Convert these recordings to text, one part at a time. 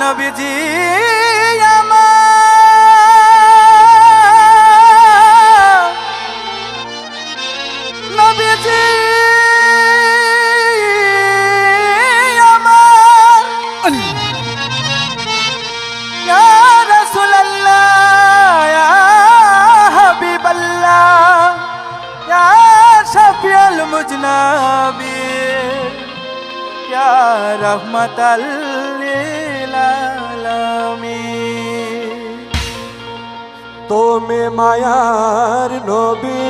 নবীজি নবীজি আমার ইয়া রাসূলুল্লাহ ইয়া হাবিবাল্লাহ ইয়া শাফিউল মুজনাবিন ইয়া রাহমাতাল লিল আলামিন। তুমি মায়ার নবী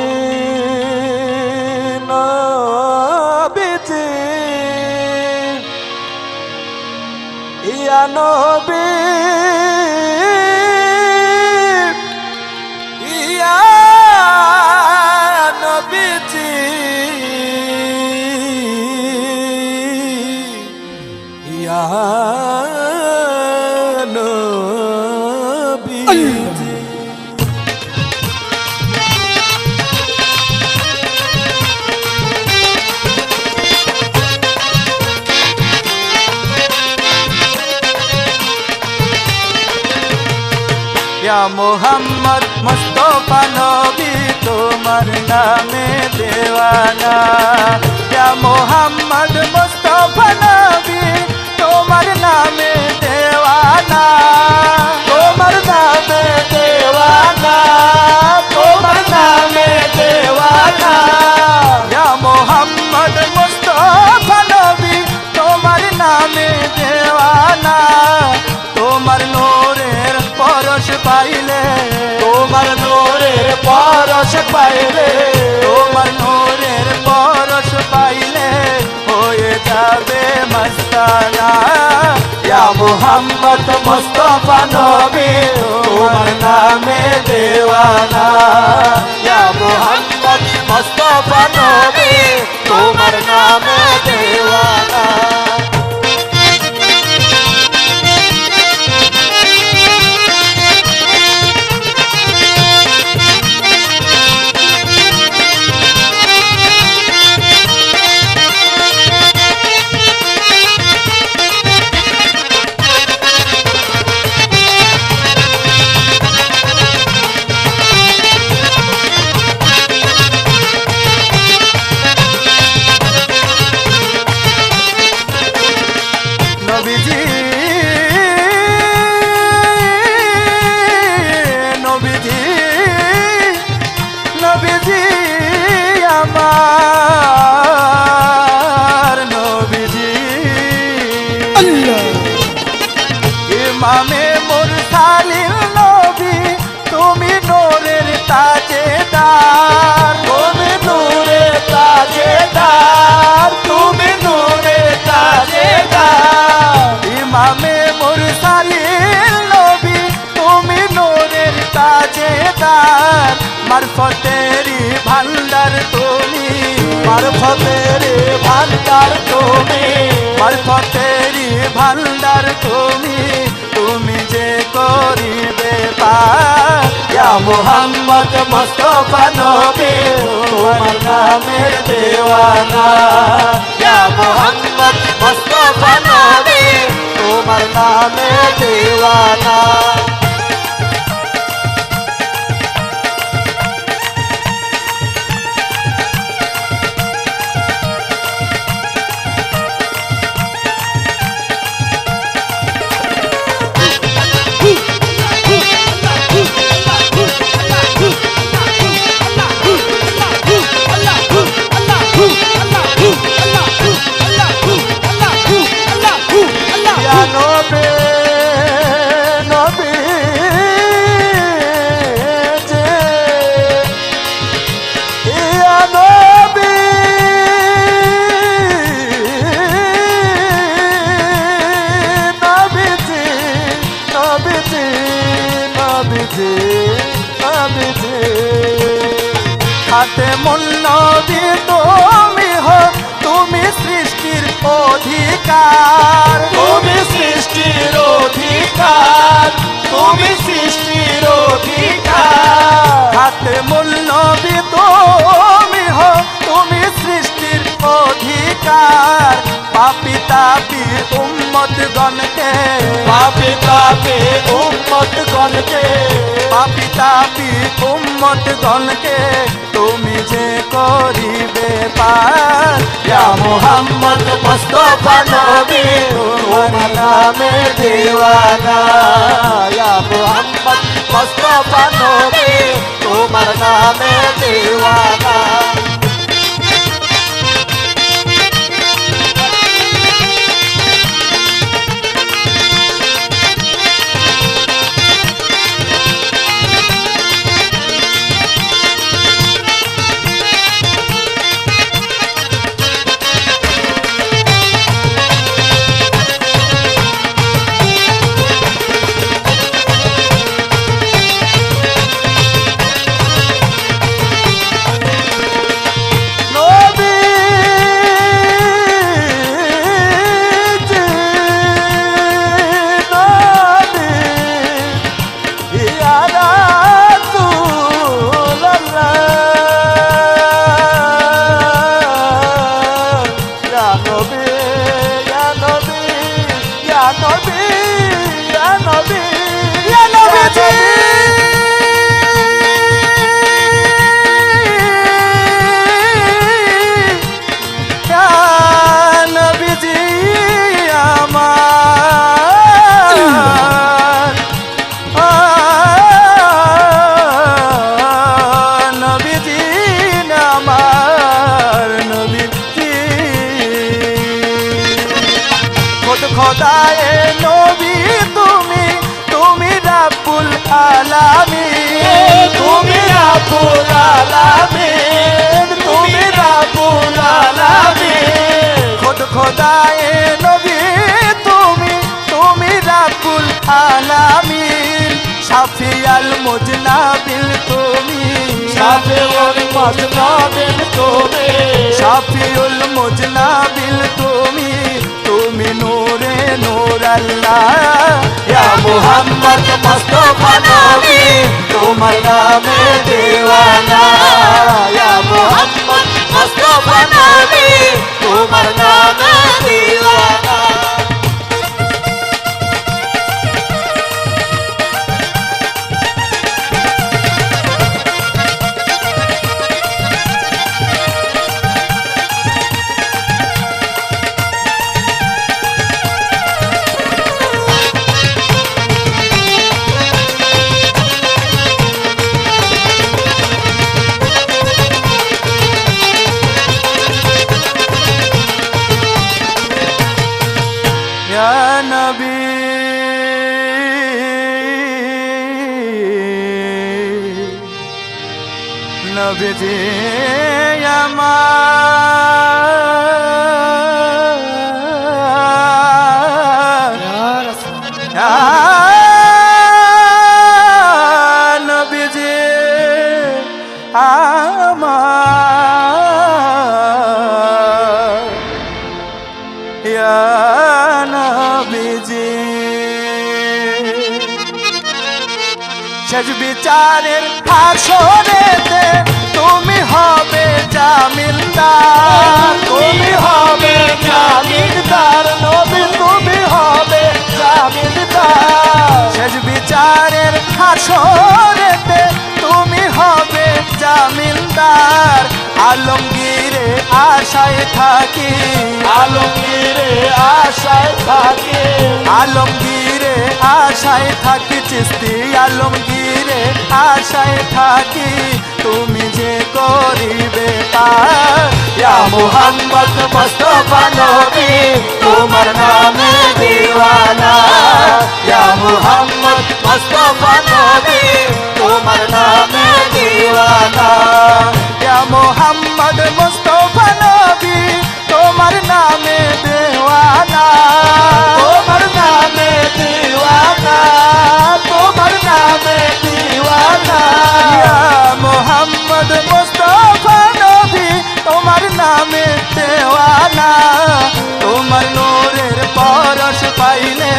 নবীজি ইয়া নবী ইয়া নবীজি ইয়া নবীজি। ইয়া মোহাম্মদ মুস্তাফা নবী তোমার নামে দেওয়ানা ইয়া মোহাম্মদ মুস্তাফা নবী তোমার নামে দেওয়ানা তোমার নামে দেওয়ানা তোমার নামে দেওয়ানা ইয়া মোহাম্মদ মুস্তাফা নবী তোমার নামে দেওয়ানা তোমার নূরের পরশ পাইলে তোমার নূরের পরশ পাইলে তোমার নূরের পরশ পাইলে হয়ে যাবে মস্তানা ইয়া মুহাম্মদ মুস্তাফা নবী তোমার নামে দেওয়ানা ইয়া মুহাম্মদ মুস্তাফা নবী তোমার নামে দেওয়ানা। নবীজি নবীজি নবীজি আমার নবীজি ইমামে মুরসালিন নবী তুমি নূরের তাজেদার তুমি নূরে তাজেদার তুমি নূরে তাজেদার ইমামে মুরসালিন নবী তুমি নূরের তাজেদার মারফতেরি ভান্ডার তুমি মারফতেরি ভান্ডার তুমি মারফতেরি ভান্ডার তুমি তুমি যে করিবে পার ইয়া মুহাম্মদ মুস্তাফা নবী তোমার নামের দেওয়ানা ইয়া মুহাম্মদ মুস্তাফা নবী তোমার নামে দেওয়ানা। ইয়া নবী নবী যে ইয়া নবী নবীজি নবীজি নবীজি নবীজি খাতেমুন নবী তুমি হো তুমি সৃষ্টির অধিকার তুমি সৃষ্টির অধিকার তুমি সৃষ্টির অধিকার খাতেমুন নবী তুমি হো তুমি সৃষ্টির অধিকার পাপী তাপী উম্মত গণকে পাপী উম্মত গণকে তুমি যে করিবে পার। ইয়া মুহাম্মদ মুস্তাফা নবী তোমার নামে দিওয়ানা। ইয়া মুহাম্মদ মুস্তাফা নবী তোমার নামে দিওয়ানা। খোদায়ে নবী তুমি, তুমি রাব্বুল আলামিন, তুমি রাব্বুল আলামিন, তুমি রাব্বুল আলামিন। খোদায়ে নবী তুমি, তুমি রাব্বুল আলামিন। শাফিয়াল মুজনাবিল তুমি, শাফিউল মুজনাবিল তুমি, শাফিউল মুজনাবিল তুমি, তুমি নূরে নূর আল্লাহ। ইয়া মুহাম্মদ মুস্তাফা নবী তোমার নামে দিওয়ানা। ইয়া মুহাম্মদ মুস্তাফা নবী তোমার নামে দিওয়ানা। ইয়া নবী নবীজি আমার, নবীজি আমার, ইয়া নবীজি। শেষ বিচারের হাসরেতে তুমি হবে জামিনদার, তুমি হবে জামিনদার নবী, তুমি হবে জামিনদার। শেষ বিচারের হাসরেতে তুমি হবে জামিনদার। আলমগীরে আশায় থাকি, আলমগীরে আশায় থাকি, আলমগীরে আশায় থাকি, চিস্তি আলমগীরে আশায় থাকি, তুমি যে করিবে পার। ইয়া মুহাম্মদ মুস্তাফা নবী তোমার নামে দিওয়ানা। ইয়া মুহাম্মদ মুস্তাফা নবী তোমার নামে দিওয়ানা। ইয়া মুহাম্মদ মুস্তাফা নবী তোমার নামে দেওয়ানা, তোমার নামে দিওয়ানা, তোমার নামে দিওয়ানা। ইয়া মুহাম্মদ মুস্তাফা নবী তোমার নামে দেওয়ানা। তোমার নূরের পরশ পাইলে,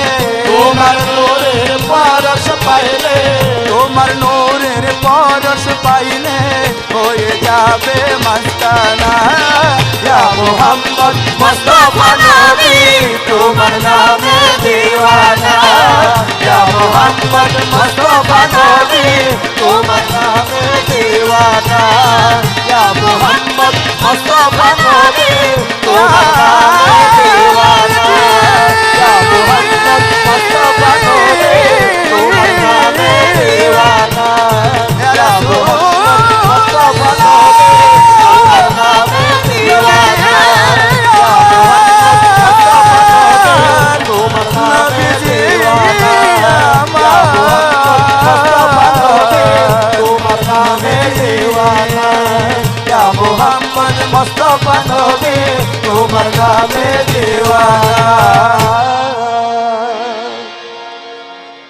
তোমার নূরের পরশ পাইলে, তোমার নূরের পরশ পাইলে হয়ে যাবে মস্তানা। ইয়া মোহাম্মদ মুস্তাফা নবী তোমার নামে দিওয়ানা ইয়া মোহাম্মদ মুস্তাফা নবী তোমার নামে দিওয়ানা ইয়া মোহাম্মদ মুস্তাফা নবী তোমার নামে দিওয়ানা ইয়া মোহাম্মদ মুস্তাফা নবী তোমার নামে দিওয়ানা ইয়া মোহাম্মদ মুস্তাফা নবী তোমার নামে দিওয়ানা ইয়া মোহাম্মদ মুস্তাফা নবী তোমার নামে দিওয়ানা ইয়া মোহাম্মদ মুস্তাফা নবী তোমার নামে